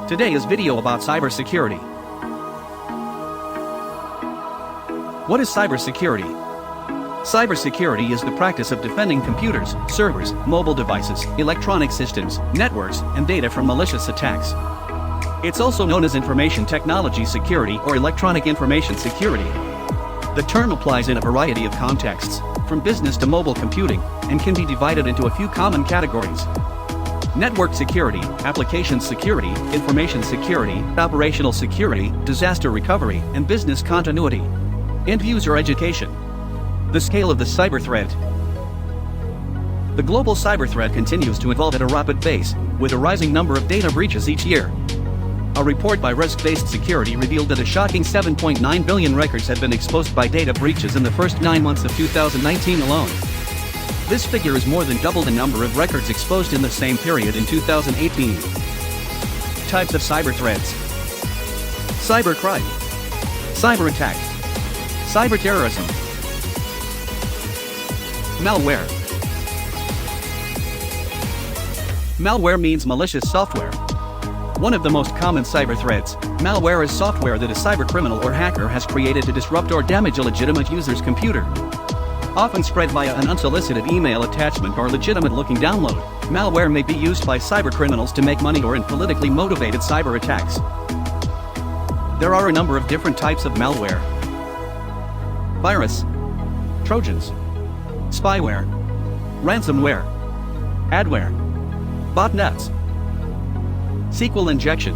Today's video about cybersecurity. What is cybersecurity? Cybersecurity is the practice of defending computers, servers, mobile devices, electronic systems, networks, and data from malicious attacks. It's also known as information technology security or electronic information security. The term applies in a variety of contexts, from business to mobile computing, and can be divided into a few common categories. Network security, application security, information security, operational security, disaster recovery, and business continuity. End-user education. The scale of the cyber threat. The global cyber threat continues to evolve at a rapid pace, with a rising number of data breaches each year. A report by Risk-Based Security revealed that a shocking 7.9 billion records had been exposed by data breaches in the first 9 months of 2019 alone. This figure is more than double the number of records exposed in the same period in 2018. Types of cyber threats. Cybercrime, cyber attack, cyber terrorism, malware. Malware means malicious software. One of the most common cyber threats, malware is software that a cybercriminal or hacker has created to disrupt or damage a legitimate user's computer. Often spread via an unsolicited email attachment or legitimate-looking download, malware may be used by cybercriminals to make money or in politically motivated cyber attacks. There are a number of different types of malware. Virus, Trojans, spyware, ransomware, adware, botnets, SQL injection.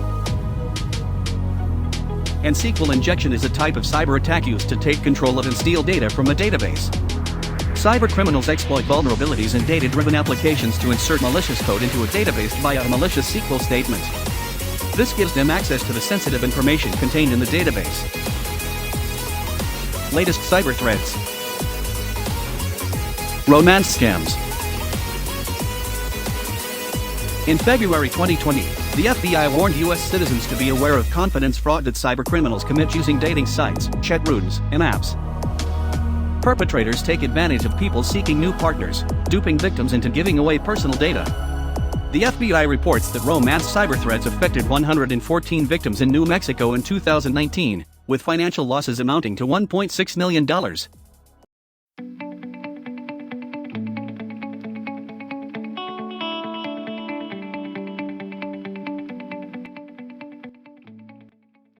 And SQL injection is a type of cyber attack used to take control of and steal data from a database. Cybercriminals exploit vulnerabilities in data-driven applications to insert malicious code into a database via a malicious SQL statement. This gives them access to the sensitive information contained in the database. Latest cyber threats. Romance scams. In February 2020, the FBI warned U.S. citizens to be aware of confidence fraud that cybercriminals commit using dating sites, chat rooms, and apps. Perpetrators take advantage of people seeking new partners, duping victims into giving away personal data. The FBI reports that romance cyber threats affected 114 victims in New Mexico in 2019, with financial losses amounting to $1.6 million.